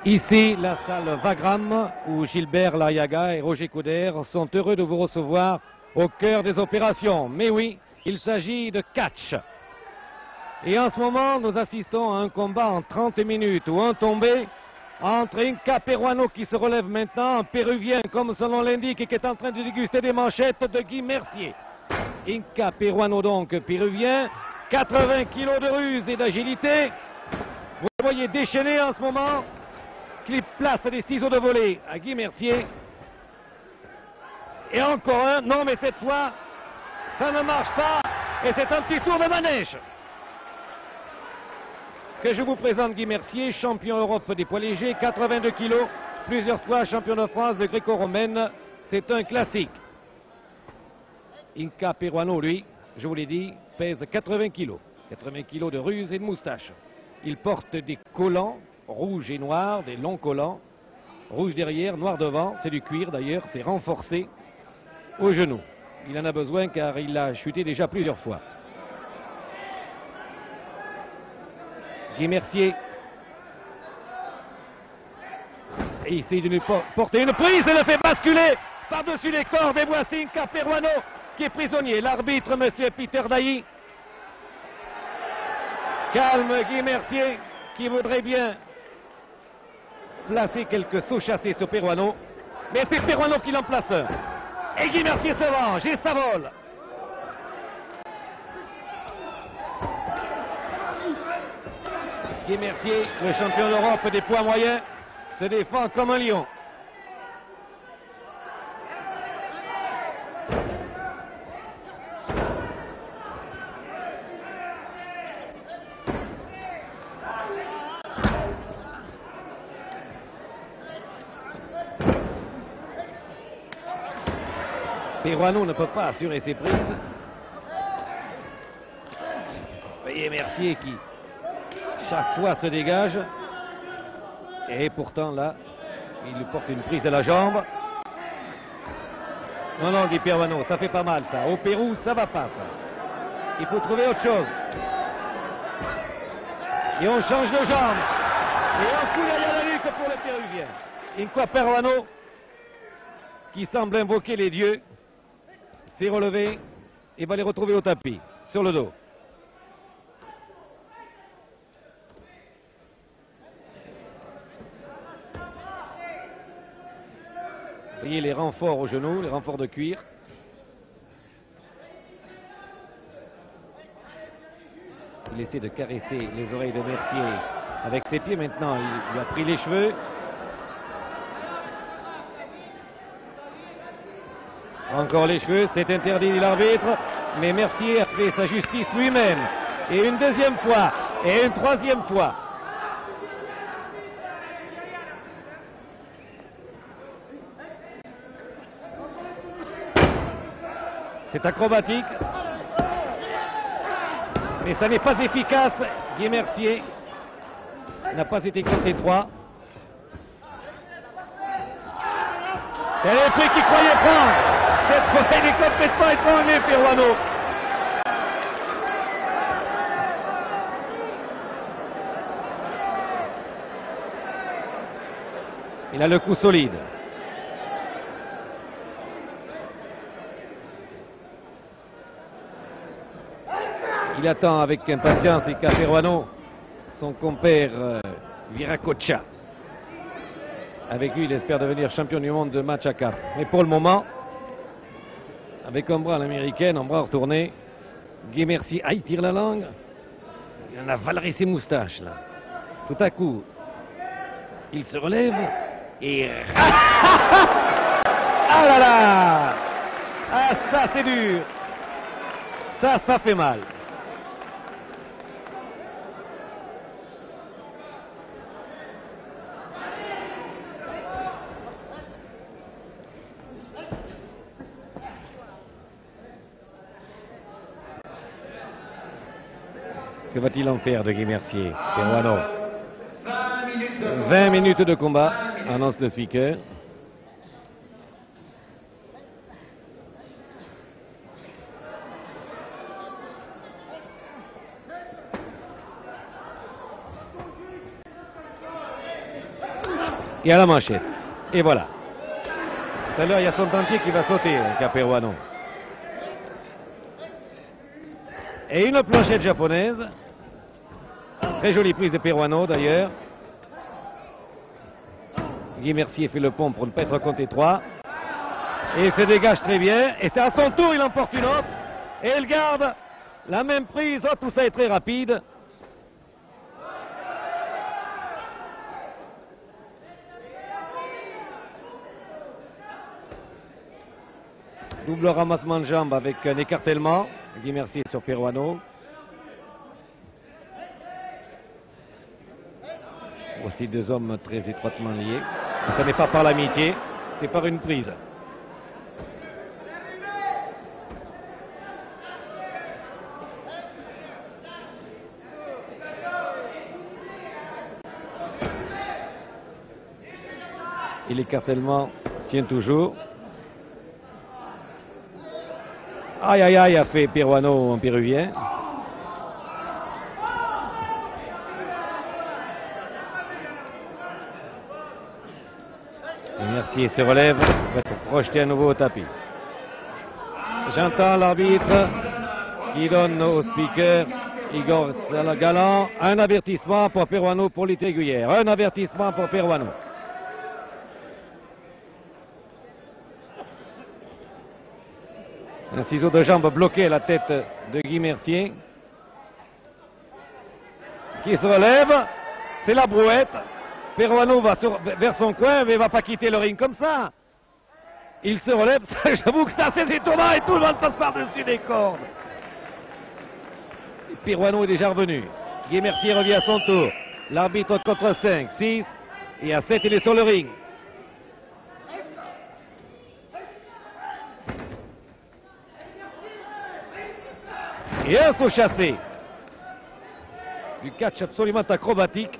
Ici, la salle Wagram, où Gilbert Larriaga et Roger Couder sont heureux de vous recevoir au cœur des opérations. Mais oui, il s'agit de catch. Et en ce moment, nous assistons à un combat en 30 minutes ou un tombé entre Inca Peruano qui se relève maintenant, un Péruvien comme son nom l'indique et qui est en train de déguster des manchettes de Guy Mercier. Inca Peruano donc, Péruvien, 80 kilos de ruse et d'agilité. Vous le voyez déchaîné en ce moment, qui place des ciseaux de volée à Guy Mercier. Et encore un, non mais cette fois, ça ne marche pas et c'est un petit tour de manège. Que je vous présente Guy Mercier, champion Europe des poids légers, 82 kilos, plusieurs fois champion de France de gréco-romaine. C'est un classique. Inca Peruano, lui, je vous l'ai dit, pèse 80 kilos. 80 kilos de ruse et de moustache. Il porte des collants rouges et noirs, des longs collants, rouge derrière, noir devant, c'est du cuir d'ailleurs, c'est renforcé au genou. Il en a besoin car il a chuté déjà plusieurs fois. Guy Mercier et essaye de lui porter une prise et le fait basculer par-dessus les cordes. Et voici Inca Peruano qui est prisonnier. L'arbitre, monsieur Peter Dailly, calme Guy Mercier qui voudrait bien placer quelques sauts chassés sur Peruano. Mais c'est Peruano qui l'en place un. Et Guy Mercier se venge et ça vole. Guy Mercier, le champion d'Europe des poids moyens, se défend comme un lion. Peruano ne peut pas assurer ses prises. Voyez Mercier qui chaque fois se dégage. Et pourtant là, il lui porte une prise à la jambe. Non, non, dit Peruano, ça fait pas mal ça. Au Pérou, ça va pas ça. Il faut trouver autre chose. Et on change de jambe. Et un coup derrière la nuque pour le Péruvien. Inca Peruano, qui semble invoquer les dieux, s'est relevé et va les retrouver au tapis, sur le dos. Vous voyez les renforts au genou, les renforts de cuir. Il essaie de caresser les oreilles de Mercier avec ses pieds. Maintenant, il lui a pris les cheveux. Encore les cheveux, c'est interdit, dit l'arbitre. Mais Mercier a fait sa justice lui-même. Et une deuxième fois, et une troisième fois. C'est acrobatique. Mais ça n'est pas efficace. Guy Mercier n'a pas été compté 3. C'est le prix qu'il croyait prendre. Cette fois, il est complètement étranglé, Peruano. Il a le coup solide. Il attend avec impatience Inca Peruano, son compère Viracocha. Avec lui, il espère devenir champion du monde de match à 4. Mais pour le moment, avec un bras à l'américaine, un bras retourné, Guy Mercier, il tire la langue. Il en a valeré ses moustaches, là. Tout à coup, il se relève et... Ah là là! Ah, ça, c'est dur. Ça fait mal. Que va-t-il en faire de Guy Mercier, Peruano? 20 minutes de combat, annonce le speaker. et à la manchette. Et voilà. Tout à l'heure, il y a son dentier qui va sauter, Caperuano. Et une planchette japonaise. Très jolie prise de Peruano d'ailleurs. Guy Mercier fait le pont pour ne pas être compté 3. Et il se dégage très bien. Et c'est à son tour, il emporte une autre. Et il garde la même prise. Oh, tout ça est très rapide. Double ramassement de jambes avec un écartèlement. Guy Mercier sur Peruano. Voici deux hommes très étroitement liés. Ce n'est pas par l'amitié, c'est par une prise. Et l'écartèlement tient toujours. Aïe aïe aïe, a fait Peruano en péruvien. Mercier se relève, va être projeté à nouveau au tapis. J'entends l'arbitre qui donne au speaker Igor Galan un avertissement pour Peruano pour lutte régulière. Un avertissement pour Peruano. Un ciseau de jambe bloqué à la tête de Guy Mercier. Qui se relève. C'est la brouette. Peruano va vers son coin, mais il ne va pas quitter le ring comme ça. Il se relève. J'avoue que c'est assez étonnant et tout le monde passe par-dessus les cordes. Peruano est déjà revenu. Guy Mercier revient à son tour. L'arbitre contre 5, 6 et à 7 il est sur le ring. Et un saut chassé. Du catch absolument acrobatique.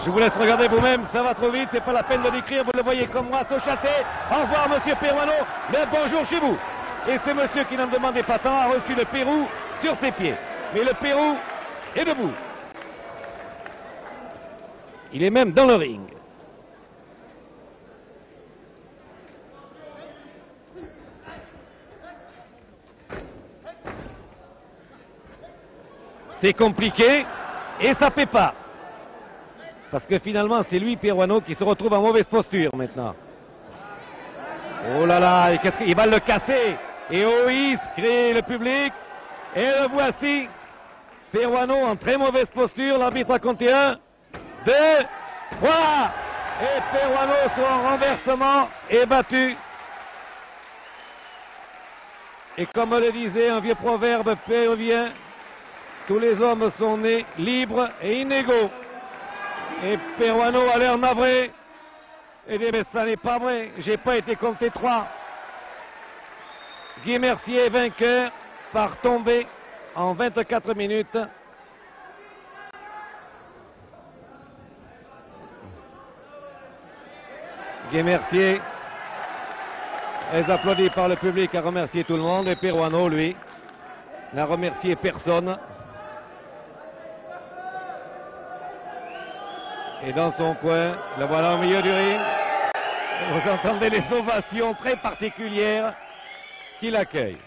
Je vous laisse regarder vous-même, ça va trop vite, c'est pas la peine de l'écrire, vous le voyez comme moi, saut chassé. Au revoir monsieur Peruano, mais bonjour chez vous. Et ce monsieur qui n'en demandait pas tant a reçu le Pérou sur ses pieds. Mais le Pérou est debout. Il est même dans le ring. C'est compliqué et ça paie pas. Parce que finalement, c'est lui, Peruano, qui se retrouve en mauvaise posture maintenant. Oh là là, il va le casser. Et Oïs crée le public. Et le voici. Peruano en très mauvaise posture. L'arbitre a compté 1, 2, 3. Et Peruano, son renversement, est battu. Et comme le disait un vieux proverbe péruvien, tous les hommes sont nés libres et inégaux. Et Peruano a l'air navré. Et dit, mais ça n'est pas vrai, j'ai pas été compté 3. Guy Mercier, vainqueur, par tombée en 24 minutes. Guy Mercier est applaudi par le public, a remercié tout le monde. Et Peruano, lui, n'a remercié personne. Et dans son coin, le voilà au milieu du ring. Vous entendez les ovations très particulières qui l'accueillent.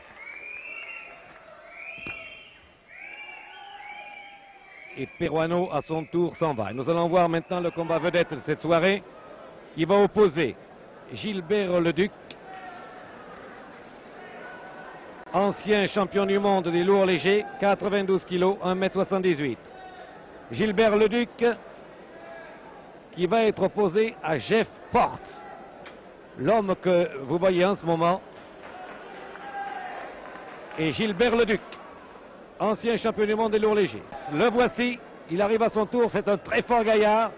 Et Peruano, à son tour, s'en va. Nous allons voir maintenant le combat vedette de cette soirée qui va opposer Gilbert Leduc, ancien champion du monde des lourds légers, 92 kg, 1,78 m. Gilbert Leduc qui va être opposé à Jeff Portes, l'homme que vous voyez en ce moment. Et Gilbert Leduc, ancien champion du monde des lourds légers. Le voici, il arrive à son tour, c'est un très fort gaillard,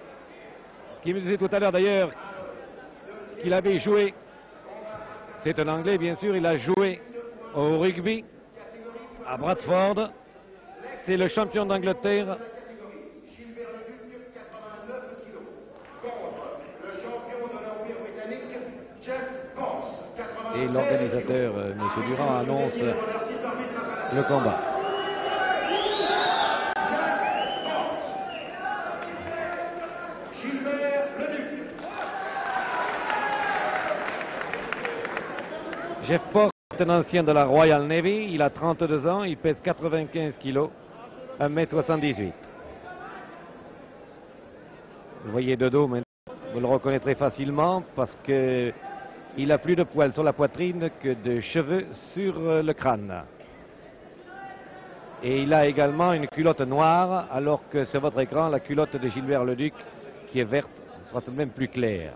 qui me disait tout à l'heure d'ailleurs qu'il avait joué, c'est un Anglais bien sûr, il a joué au rugby à Bradford, c'est le champion d'Angleterre. Et l'organisateur, M. Durand, annonce le combat. Jeff Porce est un ancien de la Royal Navy. Il a 32 ans, il pèse 95 kg, 1m78. Vous voyez de dos, mais vous le reconnaîtrez facilement parce que il a plus de poils sur la poitrine que de cheveux sur le crâne. Et il a également une culotte noire, alors que sur votre écran, la culotte de Gilbert Leduc, qui est verte, sera tout de même plus claire.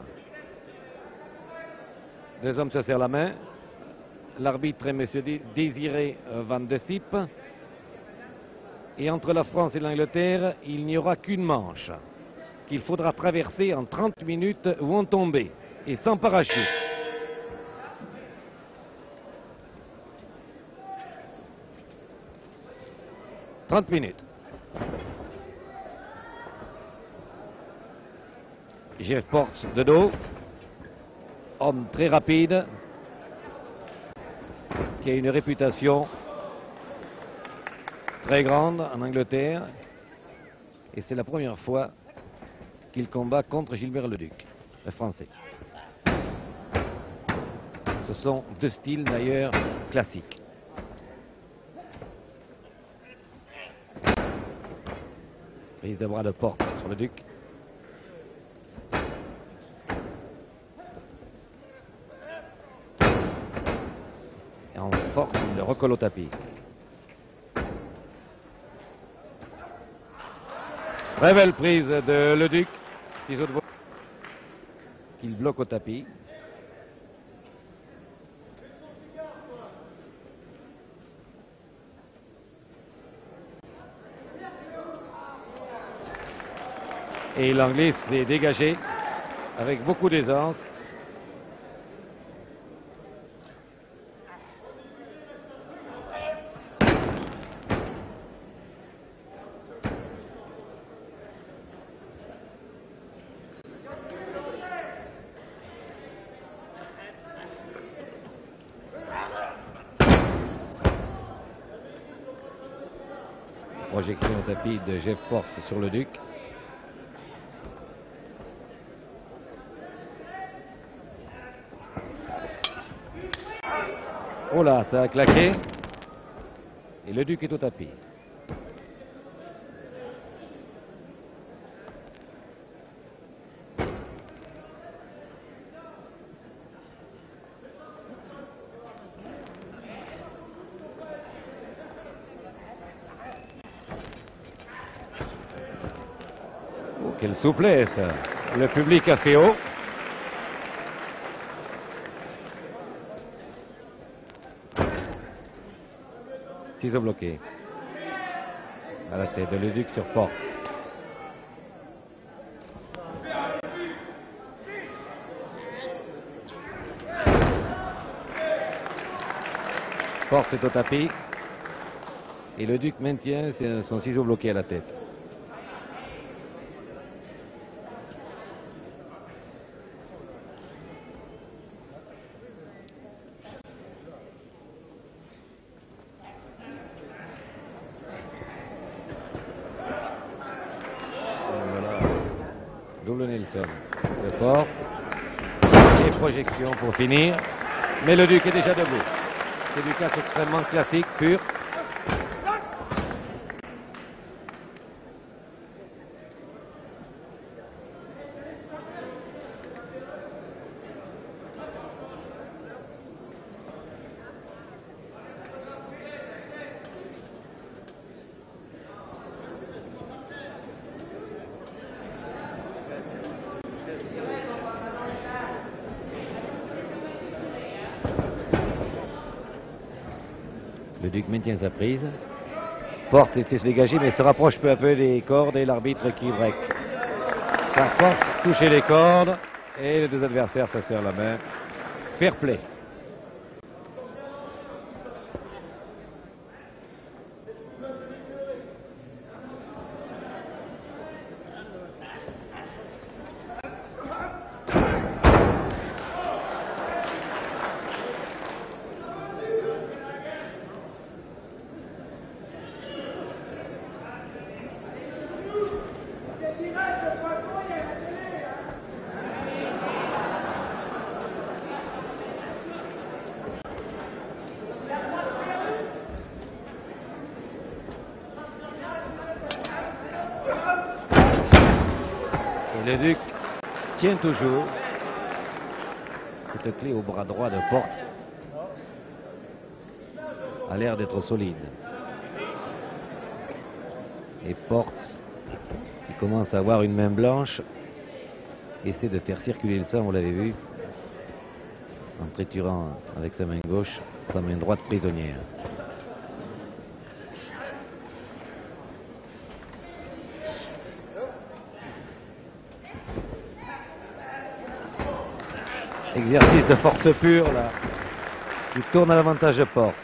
Deux hommes se serrent la main. L'arbitre est M. Désiré Van de Siep. Et entre la France et l'Angleterre, il n'y aura qu'une manche qu'il faudra traverser en 30 minutes ou en tomber, et sans parachute. « 30 minutes. Jeff Porce de dos, homme très rapide, qui a une réputation très grande en Angleterre, et c'est la première fois qu'il combat contre Gilbert Leduc, le Français. Ce sont deux styles d'ailleurs classiques. Prise de bras de Porce sur Leduc. Et en force, il le recolle au tapis. Très belle prise de Leduc. Ciseaux de veau qu'il bloque au tapis. Et l'Anglais s'est dégagé avec beaucoup d'aisance. Projection au tapis de Jeff Porce sur Leduc. Oh là, ça a claqué. Et Leduc est au tapis. Oh, quelle souplesse. Le public a fait haut. Ciseaux bloqués à la tête de Leduc sur Porce. Porce est au tapis et Leduc maintient son ciseau bloqué à la tête. Double Nelson de Porce et projection pour finir, mais Leduc est déjà debout. C'est du catch extrêmement classique, pur. Leduc maintient sa prise. Porce était dégagé mais se rapproche peu à peu des cordes et l'arbitre qui break. Car Porce toucher les cordes et les deux adversaires se serrent la main. Fair play. Et le Duc tient toujours. Cette clé au bras droit de Portes a l'air d'être solide. Et Portes, qui commence à avoir une main blanche, essaie de faire circuler le sang, vous l'avez vu, en triturant avec sa main gauche sa main droite prisonnière. Exercice de force pure là, qui tourne à l'avantage de Portes.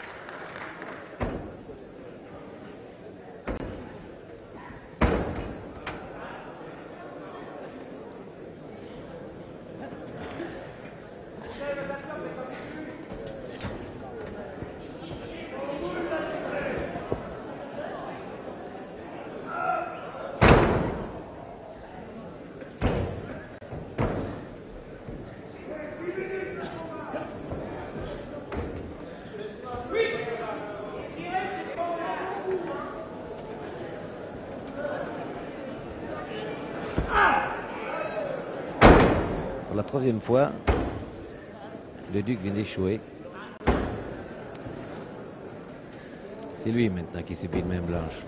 Pour la troisième fois, le Duc vient d'échouer. C'est lui maintenant qui subit une main blanche.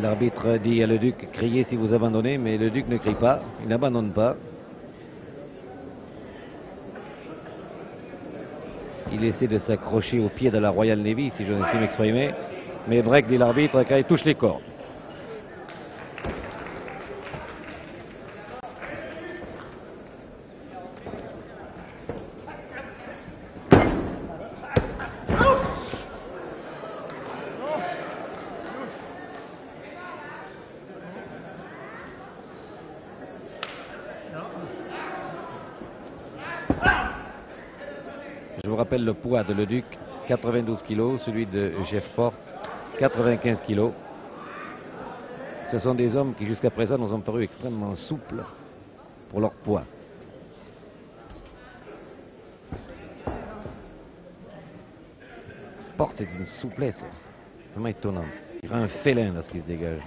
L'arbitre dit à le Duc, criez si vous abandonnez, mais le Duc ne crie pas, il n'abandonne pas. Il essaie de s'accrocher au pied de la Royal Navy, si je ne sais m'exprimer. Mais break, dit l'arbitre, car il touche les cordes. Je vous rappelle le poids de le Duc, 92 kg, celui de Jeff Portes, 95 kg. Ce sont des hommes qui jusqu'à présent nous ont paru extrêmement souples pour leur poids. Portes c'est une souplesse vraiment étonnante. Il y a un félin lorsqu'il se dégage.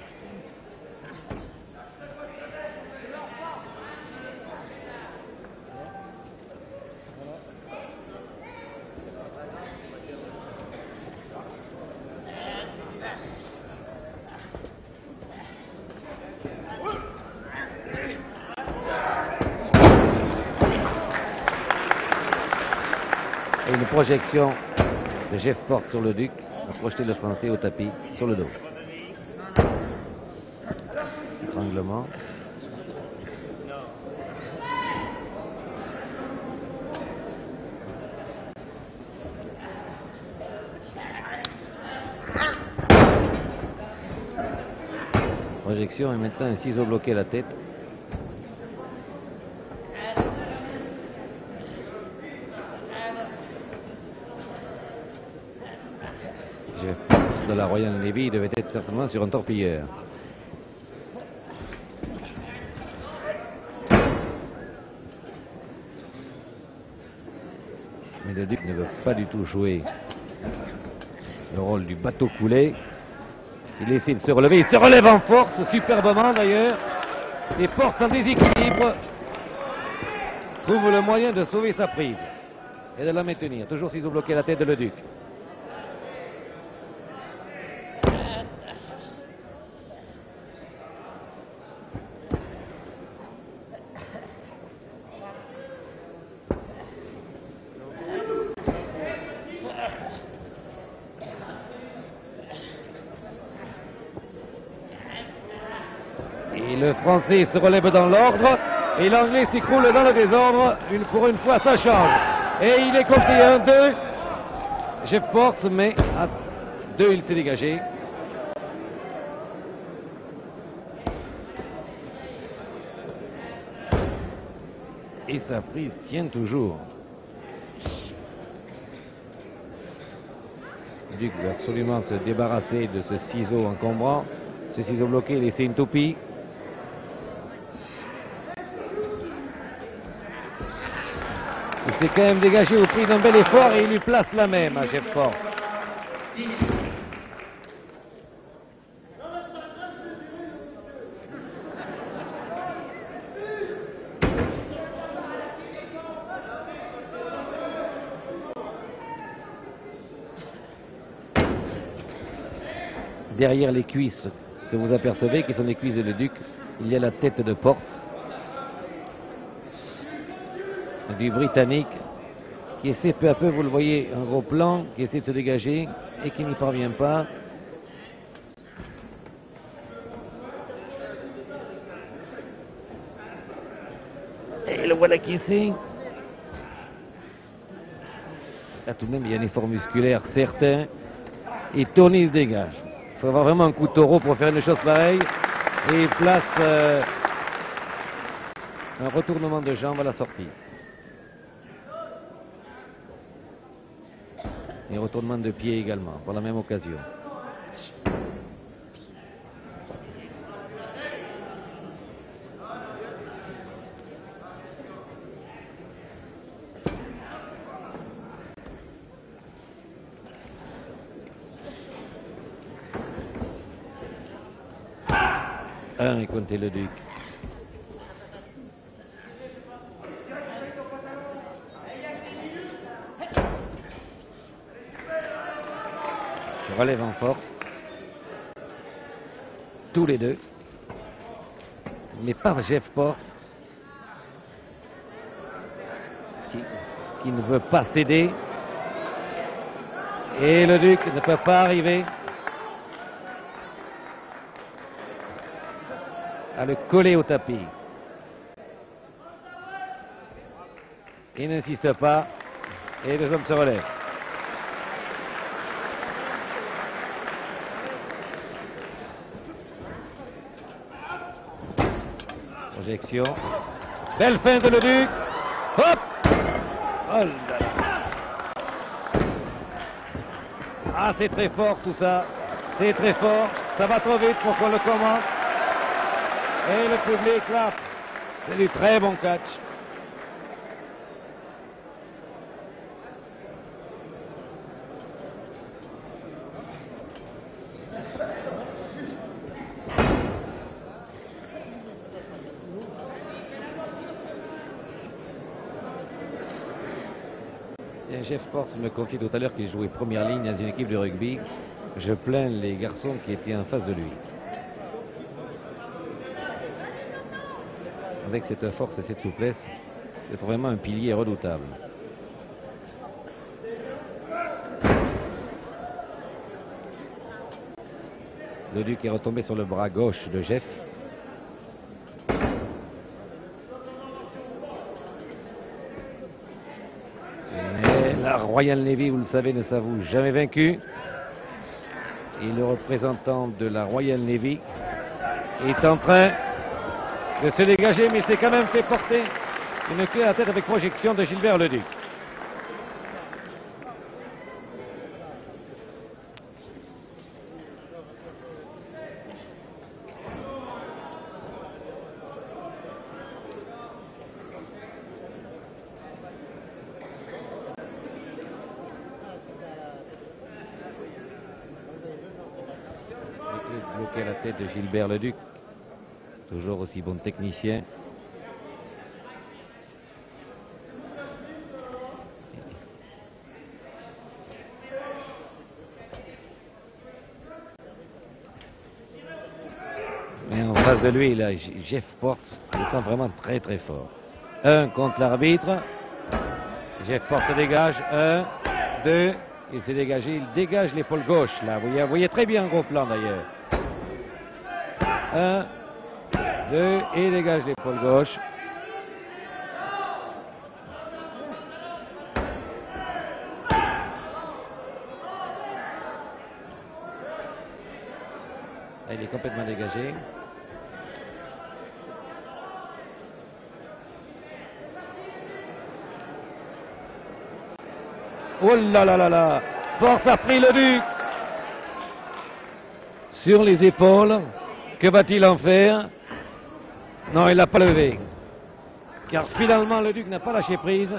Et une projection de Jeff Portes sur le Duc a projeté le Français au tapis sur le dos. Étranglement. Projection et maintenant un ciseau bloqué à la tête. Jeff Portes de la Royal Navy devait être certainement sur un torpilleur. Mais le Duc ne veut pas du tout jouer le rôle du bateau coulé. Il essaie de se relever, il se relève en force, superbement d'ailleurs. Et Portes en déséquilibre trouve le moyen de sauver sa prise et de la maintenir. Toujours ciseau bloqué à la tête de le Duc. Et le Français se relève dans l'ordre et l'Anglais s'écroule dans le désordre. Pour une fois, ça change. Et il est compté 1-2. Jeff Portes, mais à 2, il s'est dégagé. Et sa prise tient toujours. Le Duc veut absolument se débarrasser de ce ciseau encombrant. Ce ciseau bloqué, laisser une toupie. Il s'est quand même dégagé au prix d'un bel effort et il lui place la même à Jeff Portes. Derrière les cuisses que vous apercevez, qui sont les cuisses de Leduc, il y a la tête de Portes, du Britannique, qui essaie peu à peu, vous le voyez, un gros plan, qui essaie de se dégager et qui n'y parvient pas. Et le voilà qui essaie. Là tout de même, il y a un effort musculaire certain. Et Tony se dégage. Il faut avoir vraiment un coup de taureau pour faire une chose pareille. Et il place un retournement de jambe à la sortie. Et retournement de pied également, pour la même occasion. Et comptez Leduc. Se relève en force. Tous les deux. Mais pas Jeff Portes. Qui ne veut pas céder. Et Leduc ne peut pas arriver à le coller au tapis. Il n'insiste pas et les hommes se relèvent. Projection. Belle fin de Leduc. Hop! Oh là là. Ah, c'est très fort tout ça. C'est très fort. Ça va trop vite pour qu'on le commente. Et le public là, c'est du très bon catch. Et Jeff Portes me confie tout à l'heure qu'il jouait première ligne dans une équipe de rugby. Je plains les garçons qui étaient en face de lui. Avec cette force et cette souplesse, c'est vraiment un pilier redoutable. Leduc est retombé sur le bras gauche de Jeff. Mais la Royal Navy, vous le savez, ne s'avoue jamais vaincu. Et le représentant de la Royal Navy est en train de se dégager, mais il s'est quand même fait porter une clé à la tête avec projection de Gilbert Leduc. Bloqué à la tête de Gilbert Leduc. Toujours aussi bon technicien. Mais en face de lui, là, Jeff Portes, il est vraiment très très fort. Un contre l'arbitre. Jeff Portes dégage. 1, 2. Il s'est dégagé. Il dégage l'épaule gauche. Là, vous voyez très bien un gros plan d'ailleurs. 1, 2 et dégage l'épaule gauche. Là, il est complètement dégagé. Oh là là là là! Portes a pris Leduc sur les épaules. Que va-t-il en faire? Non, il n'a pas levé. Car finalement, Leduc n'a pas lâché prise.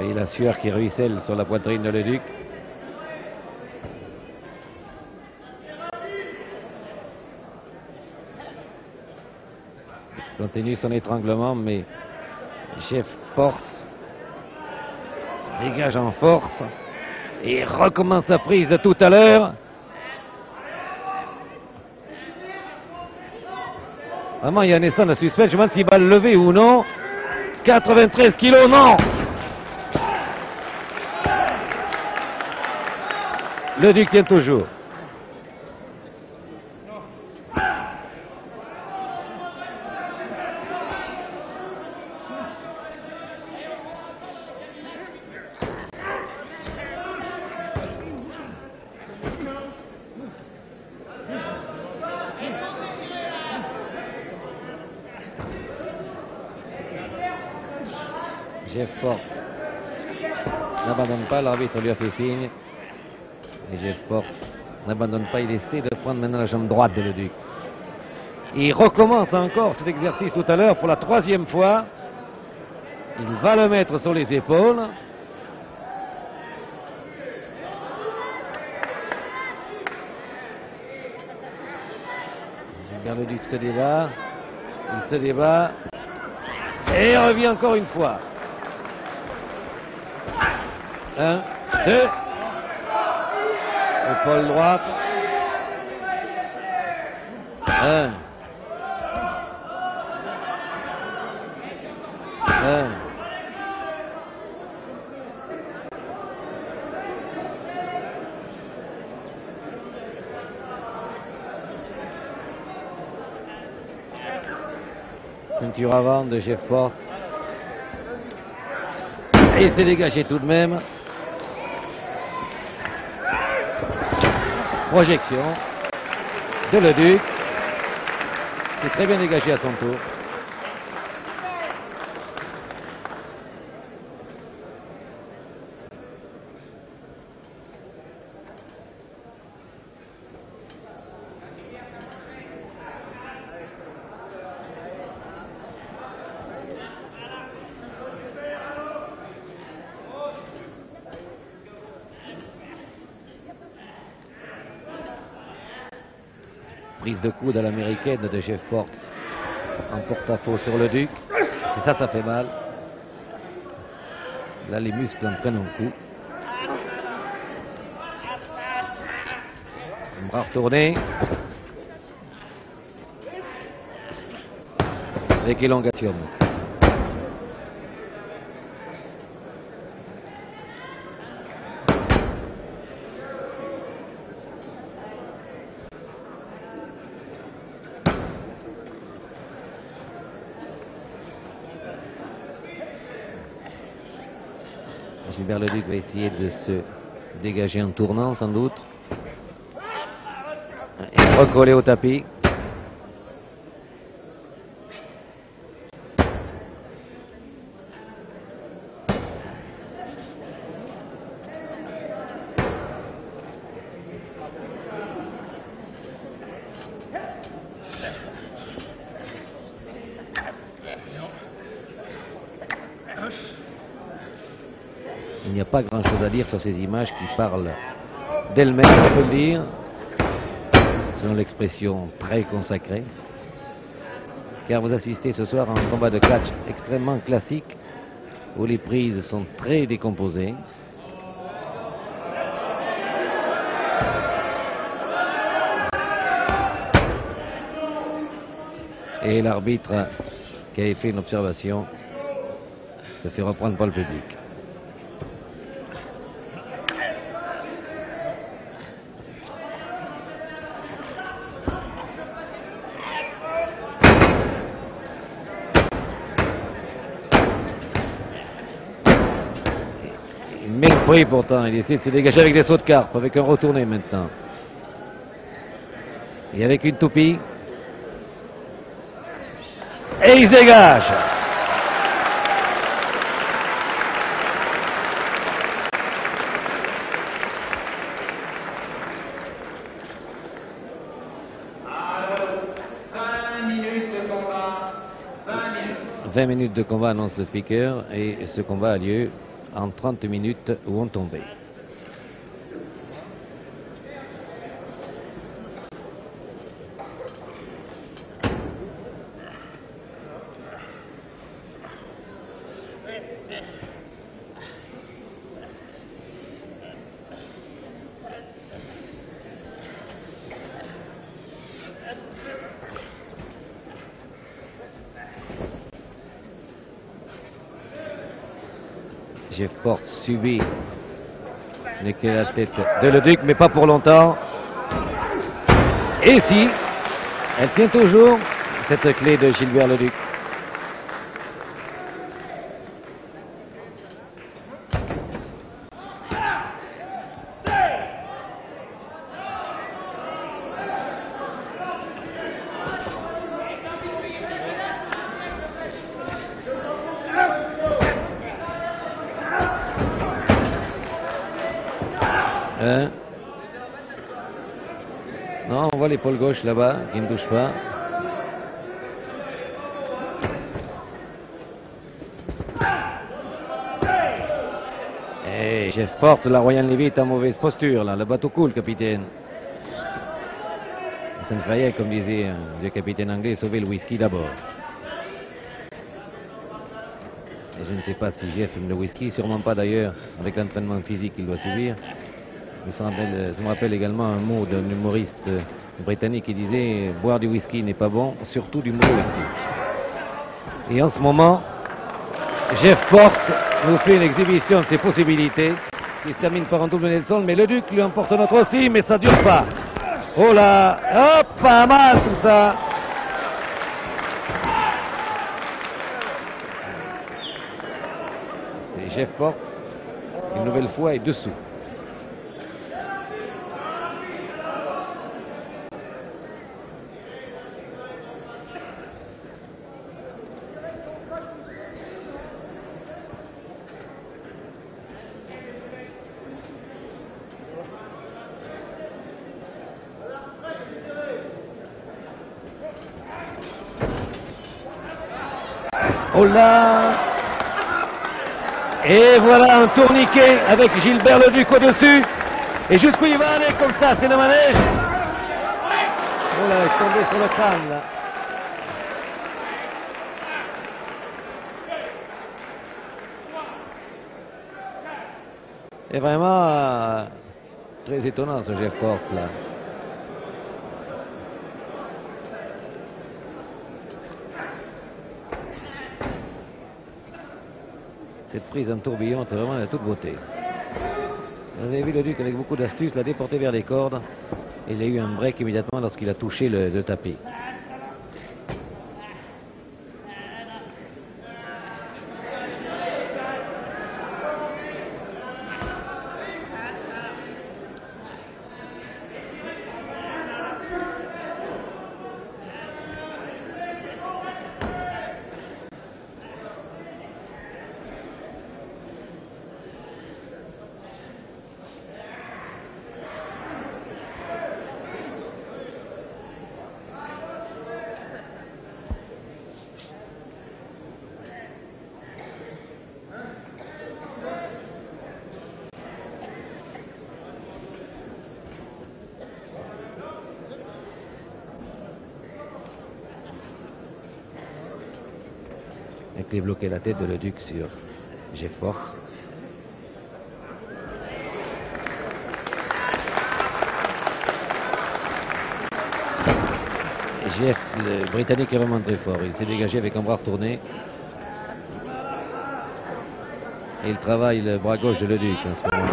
Et la sueur qui ruisselle sur la poitrine de Leduc. Il continue son étranglement, mais Jeff Portes se dégage en force et recommence sa prise de tout à l'heure. Vraiment, il y a un instant de suspense. Je me demande s'il va le lever ou non. 93 kilos, non! Leduc tient toujours. Jeff Portes n'abandonne pas, l'arbitre lui a fait signe. Et Jeff Portes n'abandonne pas, il essaie de prendre maintenant la jambe droite de Leduc. Il recommence encore cet exercice tout à l'heure pour la 3e fois. Il va le mettre sur les épaules. Gilbert Leduc se débat. Il se débat. Et revient encore une fois. 1, 2. Épaule droite. 1. 1. Ceinture avant de Jeff Portes. Et il s'est dégagé tout de même. Projection de Leduc. C'est très bien dégagé à son tour. Prise de coude à l'américaine de Jeff Portes en porte-à-faux sur Leduc. Et ça fait mal. Là, les muscles en prennent un coup. Un bras retourné. Avec élongation. Gilbert Leduc va essayer de se dégager en tournant sans doute. Et recoller au tapis. Il n'y a pas grand-chose à dire sur ces images qui parlent d'elles-mêmes, on peut le dire, selon l'expression très consacrée. Car vous assistez ce soir à un combat de catch extrêmement classique, où les prises sont très décomposées. Et l'arbitre qui avait fait une observation se fait reprendre par le public. Oui, pourtant, il essaie de se dégager avec des sauts de carpe, avec un retourné maintenant. Et avec une toupie. Et il se dégage. « 20 minutes de combat. 20 minutes. 20 minutes de combat annonce le speaker, et ce combat a lieu en 30 minutes où ont tombé. Jeff Porte subit la tête de Leduc, mais pas pour longtemps. Et si, elle tient toujours cette clé de Gilbert Leduc. Non, on voit l'épaule gauche là-bas qui ne touche pas. Et Jeff Porte, la Royan Levy est en mauvaise posture là. Le bateau coule, capitaine. Ça ne faillait, comme disait un vieux capitaine anglais, sauver le whisky d'abord. Et je ne sais pas si Jeff aime le whisky, sûrement pas d'ailleurs, avec l'entraînement physique qu'il doit subir. Ça me rappelle également un mot d'un humoriste britannique qui disait « Boire du whisky n'est pas bon, surtout du mauvais whisky ». Et en ce moment, Jeff Porte nous fait une exhibition de ses possibilités, qui se termine par un double Nelson, mais Leduc lui emporte notre aussi, mais ça dure pas. Oh là, hop, pas mal tout ça. Et Jeff Porte, une nouvelle fois, est dessous. Oh là! Et voilà un tourniquet avec Gilbert Leduc au-dessus. Et jusqu'où il va aller comme ça, c'est le manège. Oh là, il est tombé sur le crâne là. C'est vraiment très étonnant ce Jeff Porte là. Cette prise en tourbillon était vraiment de toute beauté. Vous avez vu Leduc avec beaucoup d'astuce l'a déporté vers les cordes. Et il a eu un break immédiatement lorsqu'il a touché le tapis. Avec les bloqués la tête de Leduc sur Jeff Porte. Jeff, le Britannique, est vraiment très fort. Il s'est dégagé avec un bras retourné. Et il travaille le bras gauche de Leduc en ce moment.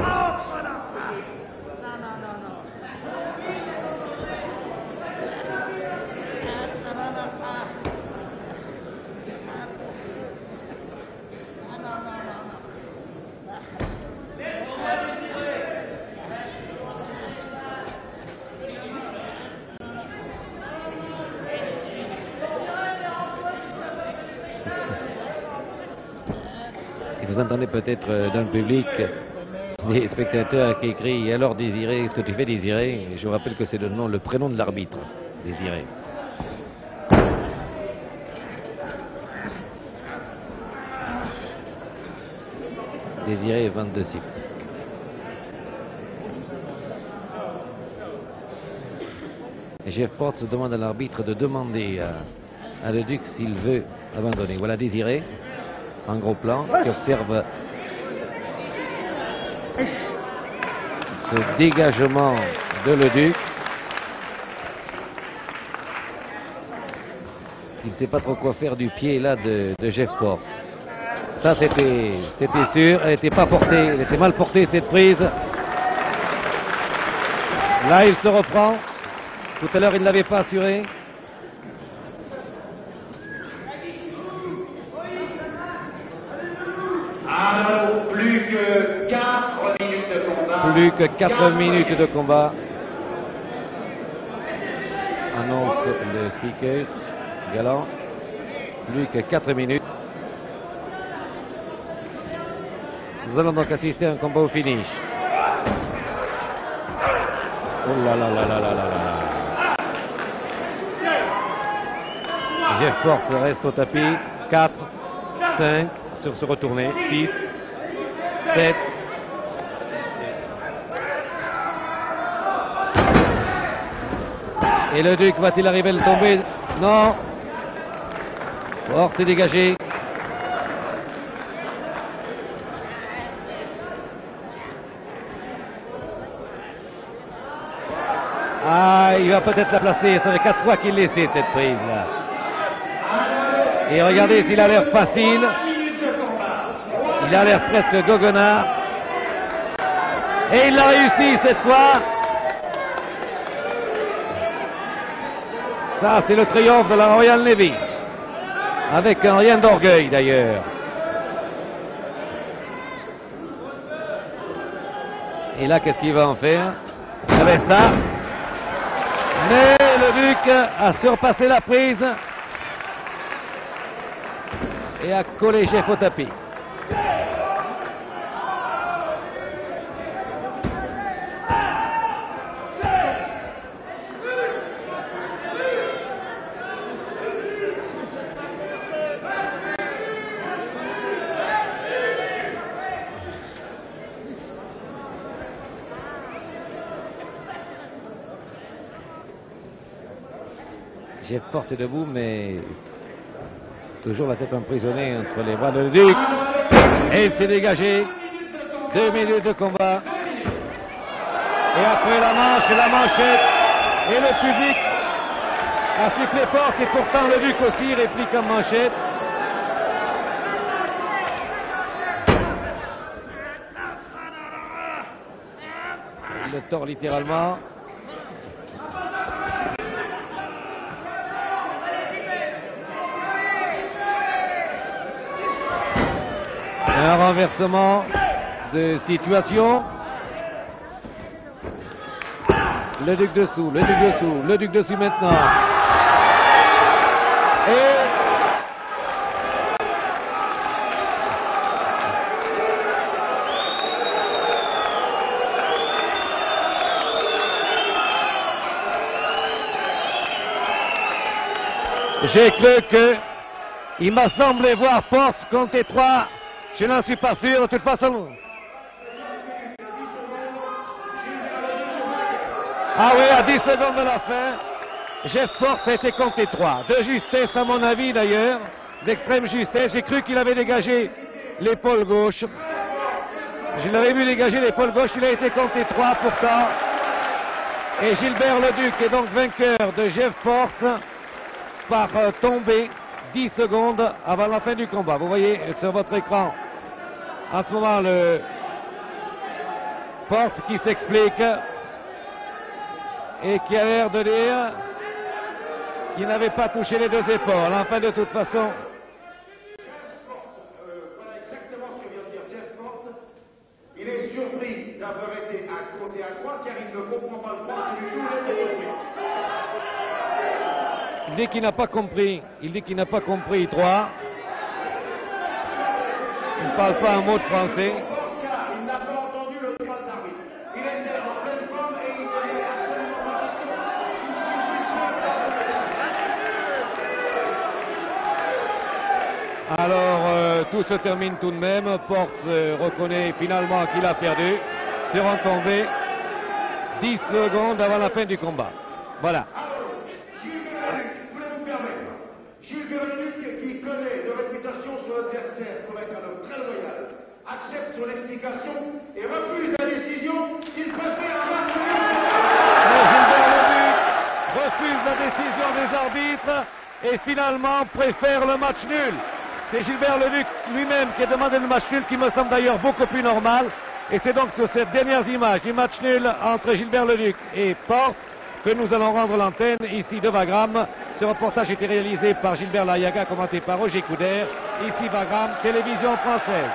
Vous entendez peut-être dans le public des spectateurs qui crient « Alors Désiré, est-ce que tu fais Désiré ?» Et je vous rappelle que c'est le prénom de l'arbitre, Désiré. Désiré 22 cibles. Jeff Porte demande à l'arbitre de demander à Leduc s'il veut abandonner. Voilà Désiré, en gros plan, qui observe ce dégagement de Leduc. Il ne sait pas trop quoi faire du pied là de Jeff Porte. Ça c'était sûr, elle n'était pas portée, elle était mal portée cette prise. Là il se reprend. Tout à l'heure il ne l'avait pas assuré. Alors, plus que 4 minutes de combat. Plus que 4 minutes de combat. Annonce le speaker galant. Plus que 4 minutes. Nous allons donc assister à un combat au finish. Oh là là là là là là là. Jeff Porte reste au tapis. 4, 5 sur ce retourné. 6, 7. Et le Duc va-t-il arriver à le tomber? Non. Porte est dégagé. Ah, il va peut-être la placer. Ça fait 4 fois qu'il l'essaie cette prise là. Et regardez s'il a l'air facile. Il a l'air presque goguenard. Et il l'a réussi cette fois. Ça, c'est le triomphe de la Royal Navy. Avec un rien d'orgueil d'ailleurs. Et là, qu'est-ce qu'il va en faire? Avec ça. Mais le Duc a surpassé la prise. Et a collé Jeff au tapis. Jeff Porte est debout, mais toujours la tête emprisonnée entre les bras de Leduc. Et il s'est dégagé. 2 minutes de combat. Et après la manchette. Et le public a sifflé Porte. Et pourtant Leduc aussi réplique en manchette. Il le tord littéralement. Un renversement de situation. Le Duc dessous, le Duc dessous, le Duc dessus maintenant. Et j'ai cru que il m'a semblé voir Porte compter 3. Je n'en suis pas sûr, de toute façon. Ah oui, à 10 secondes de la fin, Jeff Porte a été compté 3. De justesse, à mon avis d'ailleurs, d'extrême justesse. J'ai cru qu'il avait dégagé l'épaule gauche. Je l'avais vu dégager l'épaule gauche, il a été compté 3 pourtant. Et Gilbert Leduc est donc vainqueur de Jeff Porte par tombée 10 secondes avant la fin du combat. Vous voyez sur votre écran en ce moment le Porte qui s'explique et qui a l'air de dire qu'il n'avait pas touché les 2 épaules. Enfin, de toute façon. Voilà exactement ce que vient de dire Jeff Porte. Il est surpris d'avoir été compté à 3 car il ne comprend pas le droit du tout les. Il dit qu'il n'a pas compris. Il dit qu'il n'a pas compris 3. Il ne parle pas un mot de français. Il n'a pas entendu le droit d'arbitre. Il était en pleine forme et il n'avait absolument pas question. Alors, tout se termine tout de même. Porte reconnaît finalement qu'il a perdu. Seront tombés 10 secondes avant la fin du combat. Voilà. Alors, Gilbert Leluc, voulez-vous permettre? Gilbert Leluc, qui connaît de réputation sur l'adversaire pour être un homme très loyal, accepte son explication et refuse la décision. Il préfère un match nul. Gilbert Leluc refuse la décision des arbitres et finalement préfère le match nul. C'est Gilbert Leluc lui-même qui a demandé le match nul, qui me semble d'ailleurs beaucoup plus normal. Et c'est donc sur cette dernière image du match nul entre Gilbert Leluc et Porte que nous allons rendre l'antenne ici de Wagram. Ce reportage a été réalisé par Gilbert Laillaga, commenté par Roger Coudert. Ici Wagram, télévision française.